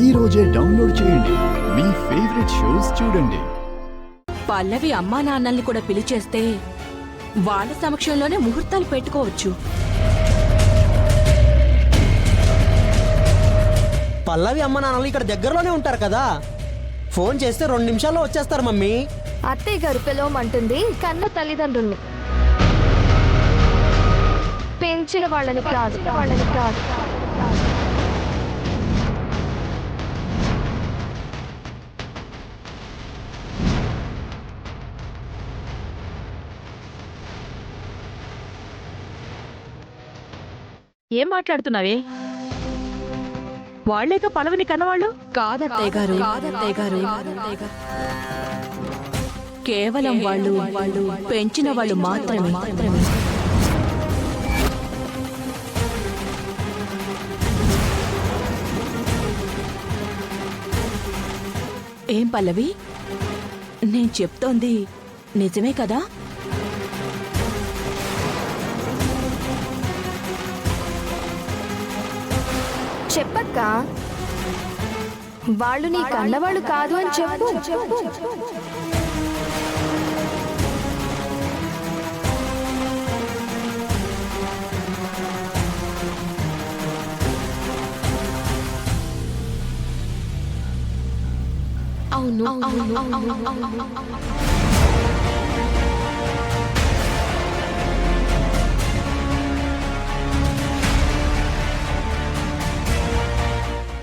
ఈ రోజే డౌన్లోడ్ చేయండి. మీ ఫేవరెట్ షోస్ చూడండి. పల్లవి అమ్మా నాన్నల్ని కూడా పిలిచేస్తే వాళ్ళ సమక్షంలోనే ముహూర్తాలు పెట్టుకోవచ్చు. పల్లవి అమ్మ నాన్నలు ఇక్కడ దగ్గరలోనే ఉంటారు కదా, ఫోన్ చేస్తే 2 నిమిషాల్లో వచ్చేస్తారు మమ్మీ. అత్తయ్య గారు పిలవమంటుంది కన్న తల్లిదండ్రుల్ని, పెంచిన వాళ్ళని కాదు. ఏం మాట్లాడుతున్నావే? వాళ్లేక పల్లవిని కన్నవాళ్ళు? కాదత్తయ్య గారు, కేవలం వాళ్ళు పెంచిన వాళ్ళు మాత్రమే. ఏం పల్లవి, నేను చెప్తోంది నిజమే కదా? చెప్పక్క, వాళ్ళు నీ కన్నవాళ్ళు కాదు అని చెప్పు. అవును.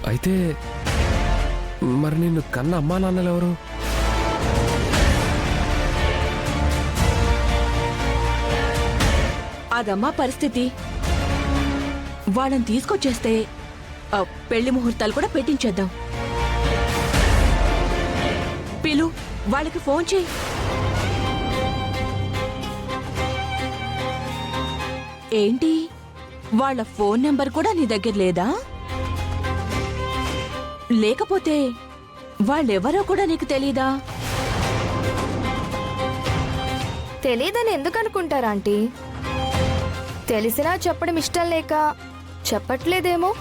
అయితే మరి నిన్ను కన్న అమ్మా నాన్నలు ఎవరు? అదమ్మా పరిస్థితి. వాళ్ళని తీసుకొచ్చేస్తే పెళ్లి ముహూర్తాలు కూడా పెట్టించేద్దాం. పిలు, వాళ్ళకి ఫోన్ చేయి. ఏంటి, వాళ్ళ ఫోన్ నెంబర్ కూడా నీ దగ్గర లేదా? లేకపోతే వాళ్ళెవరో కూడా నీకు తెలీదా? తెలీదని ఎందుకు అనుకుంటారా ఆంటీ? తెలిసినా చెప్పడం ఇష్టం లేక చెప్పట్లేదేమో.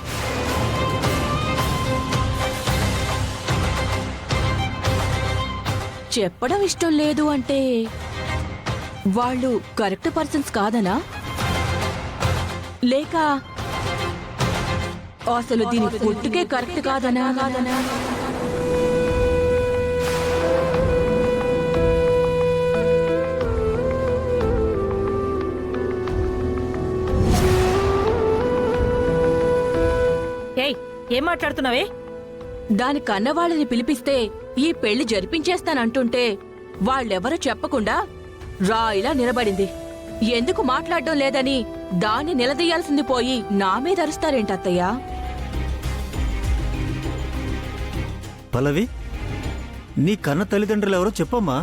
చెప్పడం ఇష్టం లేదు అంటే వాళ్ళు కరెక్ట్ పర్సన్స్ కాదనా? లేక అసలు దీని పుట్టుకే కరెక్ట్ కాదనా? ఏయ్, ఏం మాట్లాడుతున్నావే? దాని కన్నవాళ్ళని పిలిపిస్తే ఈ పెళ్లి జరిపించేస్తానంటుంటే వాళ్ళెవరో చెప్పకుండా రాయిలా నిలబడింది. ఎందుకు మాట్లాడడం లేదని దాన్ని నిలదీయాల్సింది పోయి నా మీద అరుస్తారేంటత్తయ్యా? పల్లవి, నీ కన్న తల్లిదండ్రులు ఎవరో చెప్పమ్మా.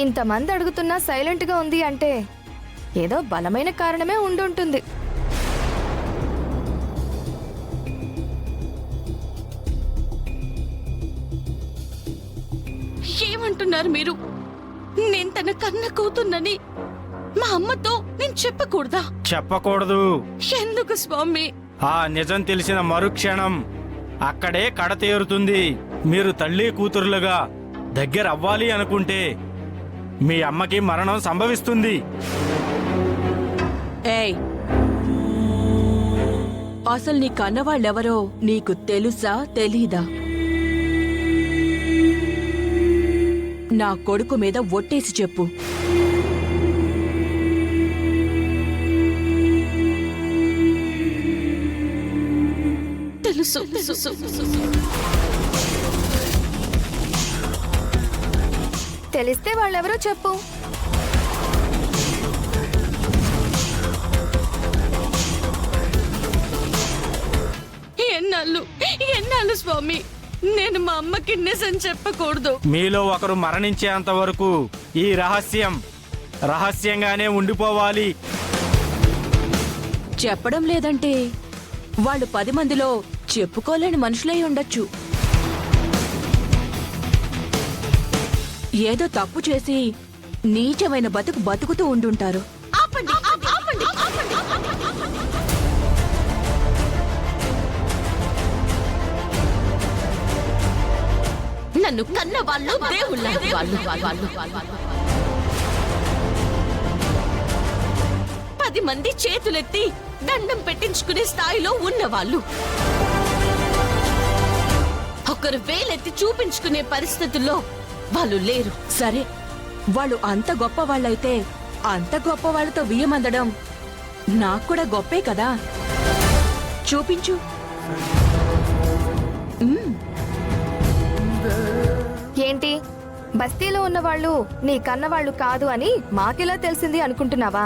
ఇంతమంది అడుగుతున్నా సైలెంట్ గా ఉంది అంటే ఏదో బలమైన కారణమే ఉండుంటుంది. ఏమంటున్నారు మీరు? నేను తన కన్న కూతున్నని మా అమ్మతో నేను చెప్పకూడదా? చెప్పకూడదు. ఎందుకు స్వామి? ఆ నిజం తెలిసిన మరుక్షణం అక్కడే కడతేరుతుంది. మీరు తల్లి కూతురులుగా దగ్గర అవ్వాలి అనుకుంటే మీ అమ్మకి మరణం సంభవిస్తుంది. ఏయ్, అసలు నీ కన్నవాళ్ళెవరో నీకు తెలుసా తెలీదా? నా కొడుకు మీద ఒట్టేసి చెప్పు. తెలుసు. తెలిస్తే వాళ్ళెవరో చెప్పు. ఎన్నాళ్ళు స్వామి నేను మా అమ్మకి నిజం చెప్పకూడదు? మీలో ఒకరు మరణించేంత వరకు ఈ రహస్యంగానే ఉండిపోవాలి. చెప్పడం లేదంటే వాళ్ళు 10 మందిలో చెప్పుకోలేని మనుషులై ఉండొచ్చు. ఏదో తప్పు చేసి నీచమైన బతుకుతూ ఉండుంటారు. ఆపండి, ఆపండి, ఆపండి. నన్ను కన్న వాళ్ళు దేవుళ్ళ వాళ్ళు 10 మంది చేతులెత్తి దండం పెట్టించుకునే స్థాయిలో ఉన్నవాళ్ళు. ఒకరు వేలెత్తి చూపించుకునే పరిస్థితుల్లో వాళ్ళు లేరు. సరే, వాళ్ళు అంత గొప్ప వాళ్ళైతే అంత గొప్ప వాళ్ళతో బియ్యమందడం నాకు కూడా గొప్పే కదా. చూపించు. ఏంటి బస్తీలో ఉన్న వాళ్ళు నీ కన్నవాళ్ళు కాదు అని మాకెలా తెలిసింది అనుకుంటున్నావా?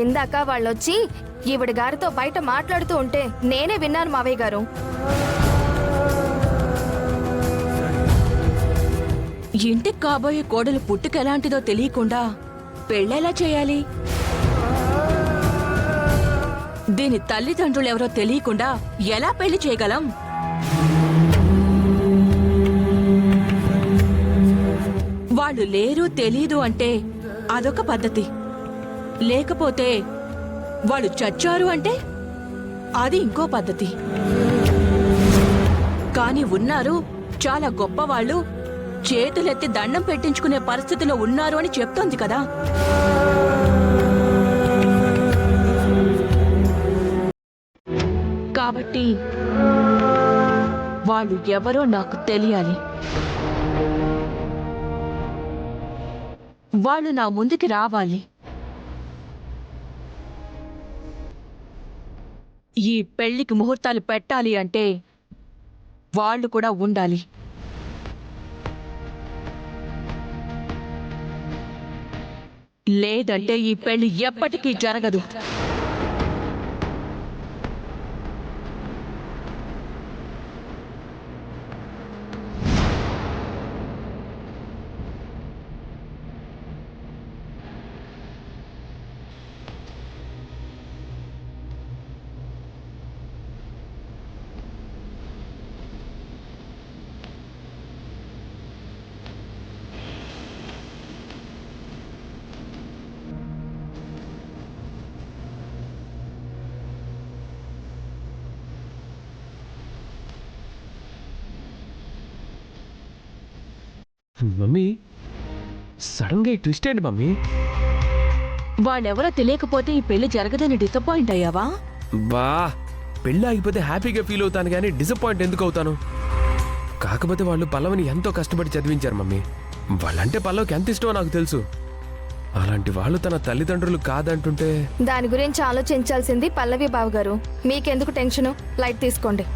ఇందాక వాళ్ళొచ్చి ఈవిడ గారితో బయట మాట్లాడుతూ ఉంటే నేనే విన్నాను మావయ్య గారు. ఇంటికి కాబోయే కోడలు పుట్టుక ఎలాంటిదో తెలియకుండా పెళ్ళెలా చేయాలి? దీని తల్లిదండ్రులు ఎవరో తెలియకుండా ఎలా పెళ్లి చేయగలం? వాళ్ళు లేరు తెలీదు అంటే అదొక పద్ధతి. లేకపోతే వాళ్ళు చచ్చారు అంటే అది ఇంకో పద్ధతి. కానీ ఉన్నారు, చాలా గొప్పవాళ్ళు, చేతులెత్తి దండం పెట్టించుకునే పరిస్థితిలో ఉన్నారు అని చెప్తోంది కదా. కాబట్టి వాళ్ళు ఎవరో నాకు తెలియాలి. వాళ్ళు నా ముందుకి రావాలి. ఈ పెళ్లికి ముహూర్తాలు పెట్టాలి అంటే వాళ్ళు కూడా ఉండాలి. లేదంటే ఈ పెళ్లి ఎప్పటికీ జరగదు. మమ్మీ సడన్ గా ఈ ట్విస్ట్ ఏంటి మమ్మీ? వాళ్ళెవరో తెలియకపోతే ఈ పెళ్లి జరగదని డిసప్పాయింట్ అయ్యావా? బా పెళ్ళి ఆగిపోతే హ్యాపీగా ఫీల్ అవుతాను కానీ డిసప్పాయింట్ ఎందుకు అవుతాను? కాకపోతే వాళ్ళు పల్లవిని ఎంతో కష్టపడి చదివించారు మమ్మీ. వాళ్ళంటే పల్లవికి ఎంత ఇష్టమో నాకు తెలుసు. అలాంటి వాళ్ళు తన తల్లిదండ్రులు కాదంటుంటే దాని గురించి ఆలోచించాల్సింది పల్లవి బావ గారు. మీకెందుకు టెన్షను? లైట్ తీసుకోండి.